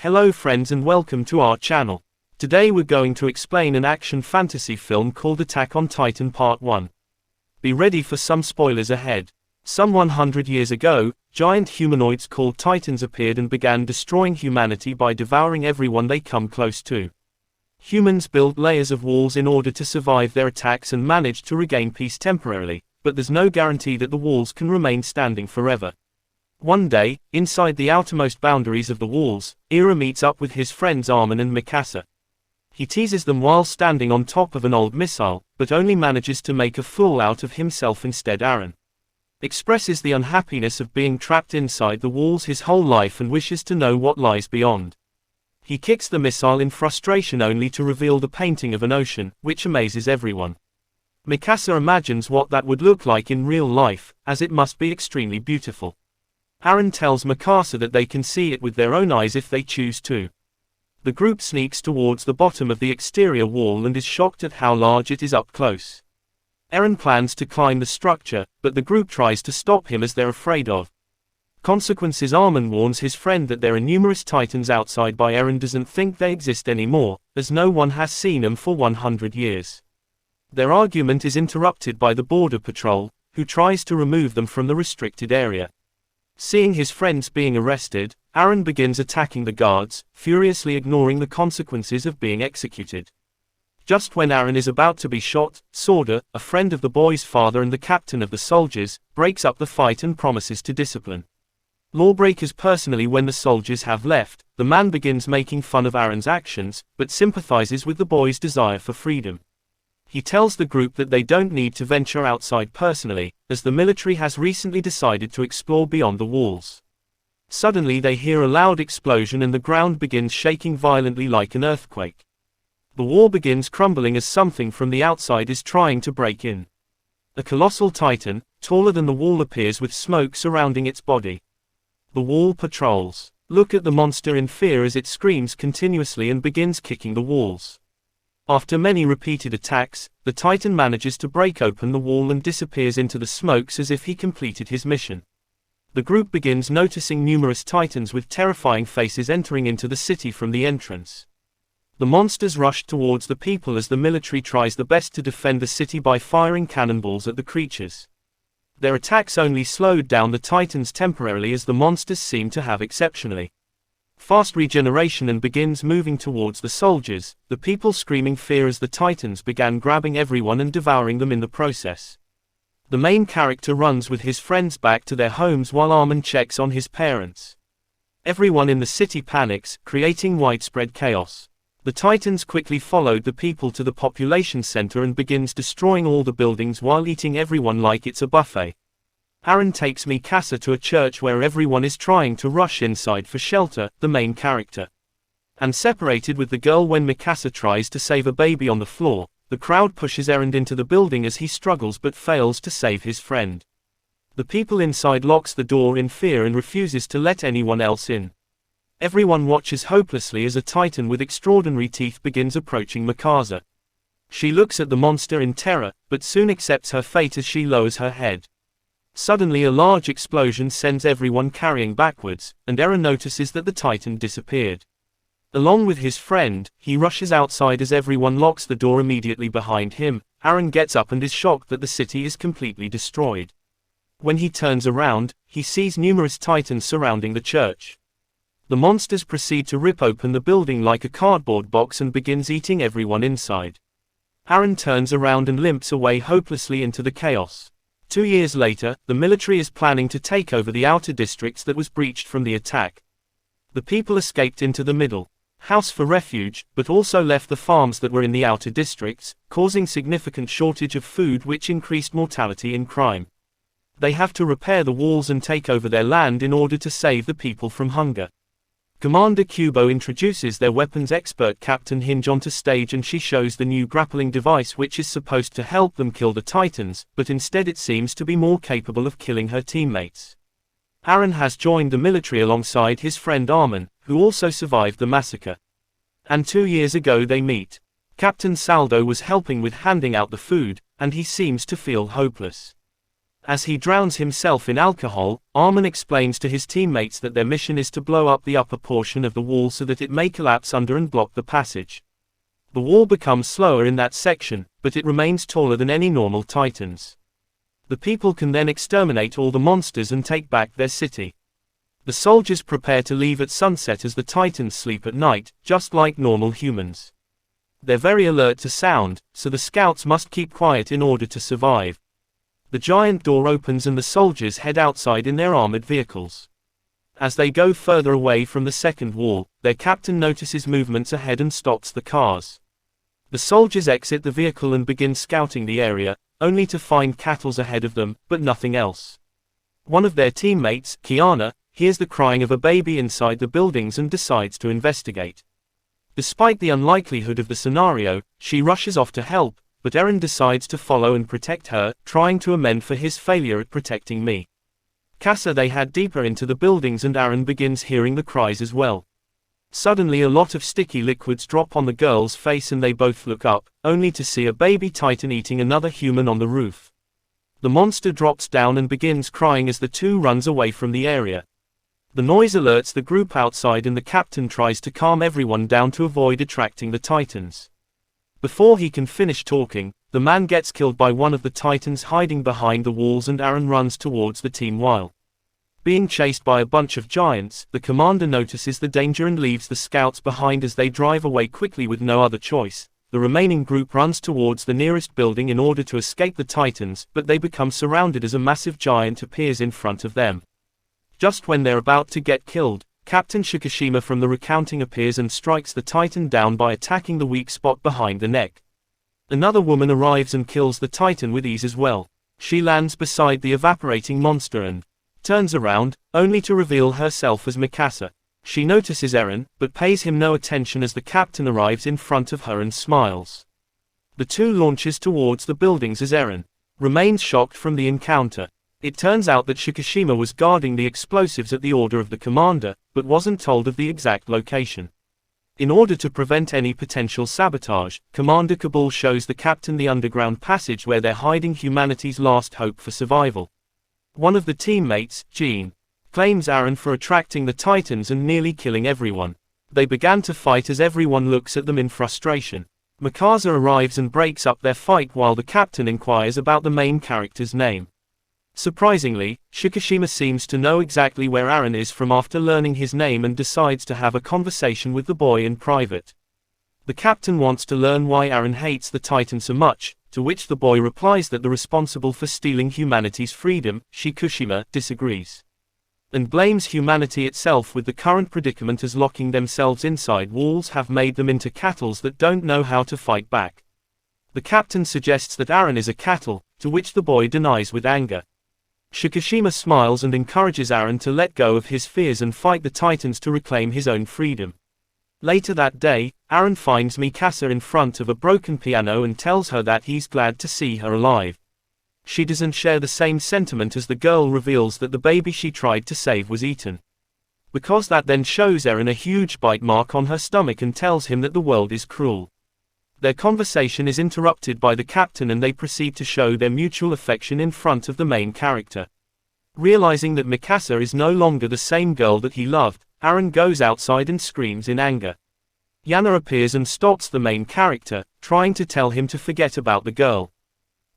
Hello friends and welcome to our channel. Today we're going to explain an action fantasy film called Attack on Titan Part 1. Be ready for some spoilers ahead. Some 100 years ago, giant humanoids called Titans appeared and began destroying humanity by devouring everyone they come close to. Humans built layers of walls in order to survive their attacks and managed to regain peace temporarily, but there's no guarantee that the walls can remain standing forever. One day, inside the outermost boundaries of the walls, Eren meets up with his friends Armin and Mikasa. He teases them while standing on top of an old missile, but only manages to make a fool out of himself instead. Eren expresses the unhappiness of being trapped inside the walls his whole life and wishes to know what lies beyond. He kicks the missile in frustration only to reveal the painting of an ocean, which amazes everyone. Mikasa imagines what that would look like in real life, as it must be extremely beautiful. Eren tells Mikasa that they can see it with their own eyes if they choose to. The group sneaks towards the bottom of the exterior wall and is shocked at how large it is up close. Eren plans to climb the structure, but the group tries to stop him as they're afraid of consequences. Armin warns his friend that there are numerous Titans outside, but Eren doesn't think they exist anymore, as no one has seen them for 100 years. Their argument is interrupted by the Border Patrol, who tries to remove them from the restricted area. Seeing his friends being arrested, Eren begins attacking the guards, furiously ignoring the consequences of being executed. Just when Eren is about to be shot, Sworda, a friend of the boy's father and the captain of the soldiers, breaks up the fight and promises to discipline lawbreakers personally. When the soldiers have left, the man begins making fun of Eren's actions, but sympathizes with the boy's desire for freedom. He tells the group that they don't need to venture outside personally, as the military has recently decided to explore beyond the walls. Suddenly they hear a loud explosion and the ground begins shaking violently like an earthquake. The wall begins crumbling as something from the outside is trying to break in. A colossal titan, taller than the wall, appears with smoke surrounding its body. The wall patrols look at the monster in fear as it screams continuously and begins kicking the walls. After many repeated attacks, the Titan manages to break open the wall and disappears into the smokes as if he completed his mission. The group begins noticing numerous Titans with terrifying faces entering into the city from the entrance. The monsters rush towards the people as the military tries the best to defend the city by firing cannonballs at the creatures. Their attacks only slowed down the Titans temporarily as the monsters seem to have exceptionally fast regeneration and begins moving towards the soldiers, the people screaming fear as the Titans began grabbing everyone and devouring them in the process. The main character runs with his friends back to their homes while Armin checks on his parents. Everyone in the city panics, creating widespread chaos. The Titans quickly followed the people to the population center and begins destroying all the buildings while eating everyone like it's a buffet. Eren takes Mikasa to a church where everyone is trying to rush inside for shelter, the main character. And separated with the girl when Mikasa tries to save a baby on the floor, the crowd pushes Eren into the building as he struggles but fails to save his friend. The people inside locks the door in fear and refuses to let anyone else in. Everyone watches hopelessly as a Titan with extraordinary teeth begins approaching Mikasa. She looks at the monster in terror, but soon accepts her fate as she lowers her head. Suddenly a large explosion sends everyone carrying backwards, and Eren notices that the Titan disappeared. Along with his friend, he rushes outside as everyone locks the door immediately behind him. Eren gets up and is shocked that the city is completely destroyed. When he turns around, he sees numerous Titans surrounding the church. The monsters proceed to rip open the building like a cardboard box and begins eating everyone inside. Eren turns around and limps away hopelessly into the chaos. 2 years later, the military is planning to take over the outer districts that was breached from the attack. The people escaped into the middle house for refuge, but also left the farms that were in the outer districts, causing significant shortage of food which increased mortality in crime. They have to repair the walls and take over their land in order to save the people from hunger. Commander Kubo introduces their weapons expert Captain Hinge onto stage and she shows the new grappling device which is supposed to help them kill the Titans, but instead it seems to be more capable of killing her teammates. Eren has joined the military alongside his friend Armin, who also survived the massacre. And 2 years ago they meet. Captain Saldo was helping with handing out the food, and he seems to feel hopeless. As he drowns himself in alcohol, Armin explains to his teammates that their mission is to blow up the upper portion of the wall so that it may collapse under and block the passage. The wall becomes slower in that section, but it remains taller than any normal Titans. The people can then exterminate all the monsters and take back their city. The soldiers prepare to leave at sunset as the Titans sleep at night, just like normal humans. They're very alert to sound, so the scouts must keep quiet in order to survive. The giant door opens and the soldiers head outside in their armored vehicles. As they go further away from the second wall, their captain notices movements ahead and stops the cars. The soldiers exit the vehicle and begin scouting the area, only to find cattle ahead of them, but nothing else. One of their teammates, Kiana, hears the crying of a baby inside the buildings and decides to investigate. Despite the unlikelihood of the scenario, she rushes off to help, but Eren decides to follow and protect her, trying to amend for his failure at protecting me. Mikasa they head deeper into the buildings and Eren begins hearing the cries as well. Suddenly a lot of sticky liquids drop on the girl's face and they both look up, only to see a baby Titan eating another human on the roof. The monster drops down and begins crying as the two runs away from the area. The noise alerts the group outside and the captain tries to calm everyone down to avoid attracting the Titans. Before he can finish talking, the man gets killed by one of the Titans hiding behind the walls and Eren runs towards the team while being chased by a bunch of giants. The commander notices the danger and leaves the scouts behind as they drive away quickly with no other choice. The remaining group runs towards the nearest building in order to escape the Titans, but they become surrounded as a massive giant appears in front of them. Just when they're about to get killed, Captain Shikishima from the recounting appears and strikes the Titan down by attacking the weak spot behind the neck. Another woman arrives and kills the Titan with ease as well. She lands beside the evaporating monster and turns around, only to reveal herself as Mikasa. She notices Eren, but pays him no attention as the captain arrives in front of her and smiles. The two launches towards the buildings as Eren remains shocked from the encounter. It turns out that Shikishima was guarding the explosives at the order of the commander, but wasn't told of the exact location. In order to prevent any potential sabotage, Commander Kabul shows the captain the underground passage where they're hiding humanity's last hope for survival. One of the teammates, Jean, claims Eren for attracting the Titans and nearly killing everyone. They began to fight as everyone looks at them in frustration. Mikasa arrives and breaks up their fight while the captain inquires about the main character's name. Surprisingly, Shikishima seems to know exactly where Eren is from after learning his name and decides to have a conversation with the boy in private. The captain wants to learn why Eren hates the Titan so much, to which the boy replies that the responsible for stealing humanity's freedom, Shikishima, disagrees. And blames humanity itself with the current predicament as locking themselves inside walls have made them into cattle that don't know how to fight back. The captain suggests that Eren is a cattle, to which the boy denies with anger. Shikishima smiles and encourages Eren to let go of his fears and fight the Titans to reclaim his own freedom. Later that day, Eren finds Mikasa in front of a broken piano and tells her that he's glad to see her alive. She doesn't share the same sentiment as the girl reveals that the baby she tried to save was eaten. Because that then shows Eren a huge bite mark on her stomach and tells him that the world is cruel. Their conversation is interrupted by the captain and they proceed to show their mutual affection in front of the main character. Realizing that Mikasa is no longer the same girl that he loved, Eren goes outside and screams in anger. Yana appears and stops the main character, trying to tell him to forget about the girl.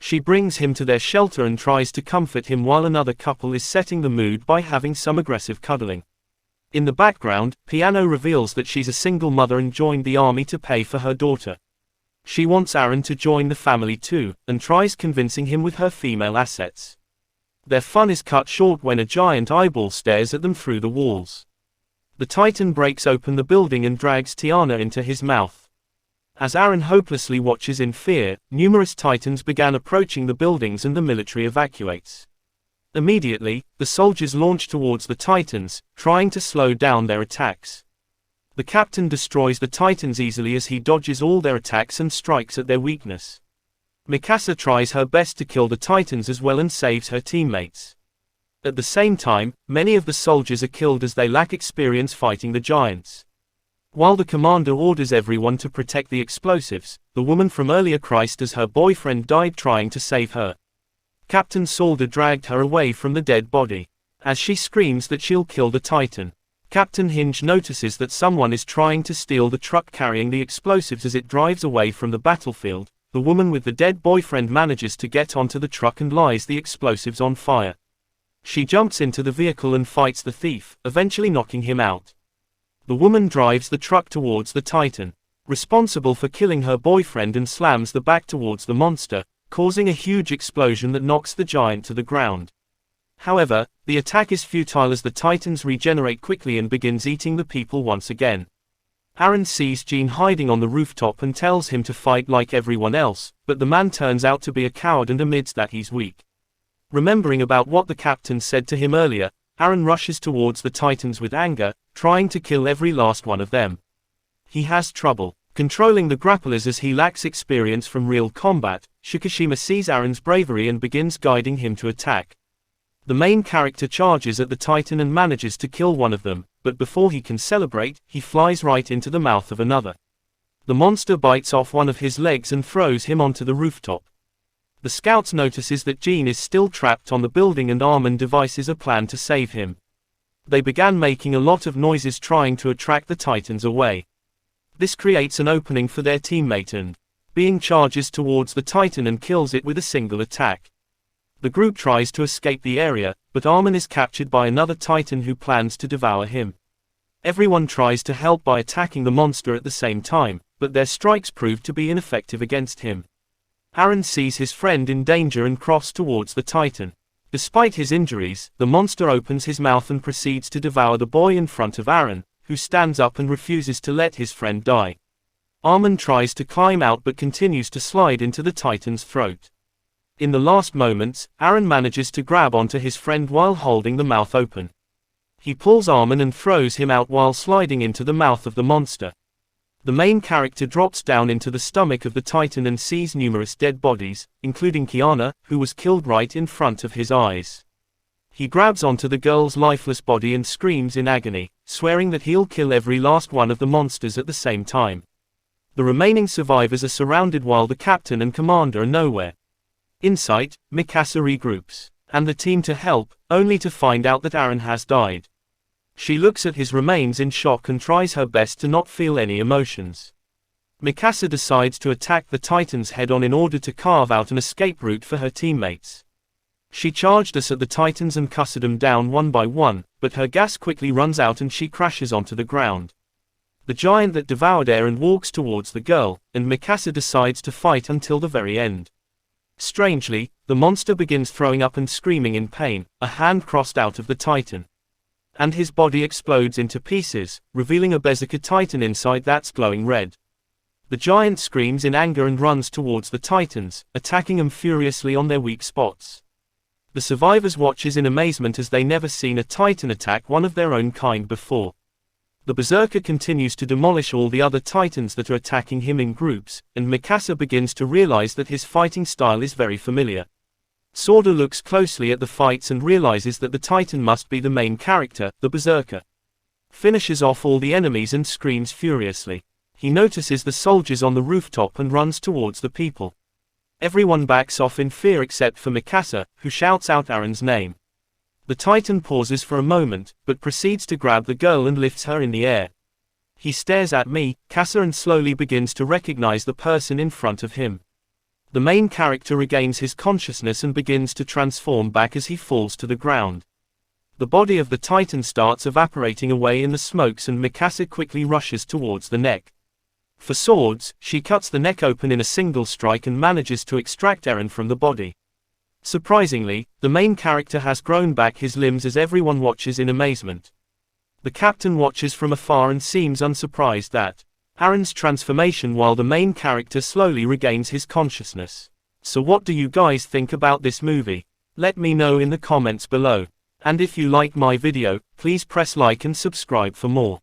She brings him to their shelter and tries to comfort him while another couple is setting the mood by having some aggressive cuddling. In the background, Piano reveals that she's a single mother and joined the army to pay for her daughter. She wants Eren to join the family too, and tries convincing him with her female assets. Their fun is cut short when a giant eyeball stares at them through the walls. The Titan breaks open the building and drags Tiana into his mouth. As Eren hopelessly watches in fear, numerous Titans began approaching the buildings and the military evacuates. Immediately, the soldiers launch towards the Titans, trying to slow down their attacks. The captain destroys the Titans easily as he dodges all their attacks and strikes at their weakness. Mikasa tries her best to kill the Titans as well and saves her teammates. At the same time, many of the soldiers are killed as they lack experience fighting the giants. While the commander orders everyone to protect the explosives, the woman from earlier cries as her boyfriend died trying to save her. Captain Salder dragged her away from the dead body. As she screams that she'll kill the Titan, Captain Hinge notices that someone is trying to steal the truck carrying the explosives as it drives away from the battlefield. The woman with the dead boyfriend manages to get onto the truck and lights the explosives on fire. She jumps into the vehicle and fights the thief, eventually knocking him out. The woman drives the truck towards the Titan, responsible for killing her boyfriend, and slams the back towards the monster, causing a huge explosion that knocks the giant to the ground. However, the attack is futile as the Titans regenerate quickly and begins eating the people once again. Aaron sees Gene hiding on the rooftop and tells him to fight like everyone else, but the man turns out to be a coward and admits that he's weak. Remembering about what the captain said to him earlier, Aaron rushes towards the Titans with anger, trying to kill every last one of them. He has trouble controlling the grapplers as he lacks experience from real combat. Shikishima sees Aaron's bravery and begins guiding him to attack. The main character charges at the Titan and manages to kill one of them, but before he can celebrate, he flies right into the mouth of another. The monster bites off one of his legs and throws him onto the rooftop. The scouts notices that Gene is still trapped on the building and Armin devises a plan to save him. They began making a lot of noises trying to attract the Titans away. This creates an opening for their teammate and Being charges towards the Titan and kills it with a single attack. The group tries to escape the area, but Armin is captured by another Titan who plans to devour him. Everyone tries to help by attacking the monster at the same time, but their strikes prove to be ineffective against him. Aaron sees his friend in danger and crosses towards the Titan. Despite his injuries, the monster opens his mouth and proceeds to devour the boy in front of Aaron, who stands up and refuses to let his friend die. Armin tries to climb out but continues to slide into the Titan's throat. In the last moments, Aaron manages to grab onto his friend while holding the mouth open. He pulls Armin and throws him out while sliding into the mouth of the monster. The main character drops down into the stomach of the Titan and sees numerous dead bodies, including Kiana, who was killed right in front of his eyes. He grabs onto the girl's lifeless body and screams in agony, swearing that he'll kill every last one of the monsters at the same time. The remaining survivors are surrounded while the captain and commander are nowhere. In sight, Mikasa regroups, and the team to help, only to find out that Aaron has died. She looks at his remains in shock and tries her best to not feel any emotions. Mikasa decides to attack the Titans head-on in order to carve out an escape route for her teammates. She charged us at the Titans and cussed them down one by one, but her gas quickly runs out and she crashes onto the ground. The giant that devoured Aaron walks towards the girl, and Mikasa decides to fight until the very end. Strangely, the monster begins throwing up and screaming in pain, a hand crossed out of the Titan. And his body explodes into pieces, revealing a Berserker Titan inside that's glowing red. The giant screams in anger and runs towards the Titans, attacking them furiously on their weak spots. The survivors watches in amazement as they never seen a Titan attack one of their own kind before. The Berserker continues to demolish all the other Titans that are attacking him in groups, and Mikasa begins to realize that his fighting style is very familiar. Sworder looks closely at the fights and realizes that the Titan must be the main character, the Berserker. Finishes off all the enemies and screams furiously. He notices the soldiers on the rooftop and runs towards the people. Everyone backs off in fear except for Mikasa, who shouts out Aaron's name. The Titan pauses for a moment, but proceeds to grab the girl and lifts her in the air. He stares at Mikasa and slowly begins to recognize the person in front of him. The main character regains his consciousness and begins to transform back as he falls to the ground. The body of the Titan starts evaporating away in the smokes and Mikasa quickly rushes towards the neck. For swords, she cuts the neck open in a single strike and manages to extract Aaron from the body. Surprisingly, the main character has grown back his limbs as everyone watches in amazement. The captain watches from afar and seems unsurprised that Aaron's transformation while the main character slowly regains his consciousness. So what do you guys think about this movie? Let me know in the comments below. And if you like my video, please press like and subscribe for more.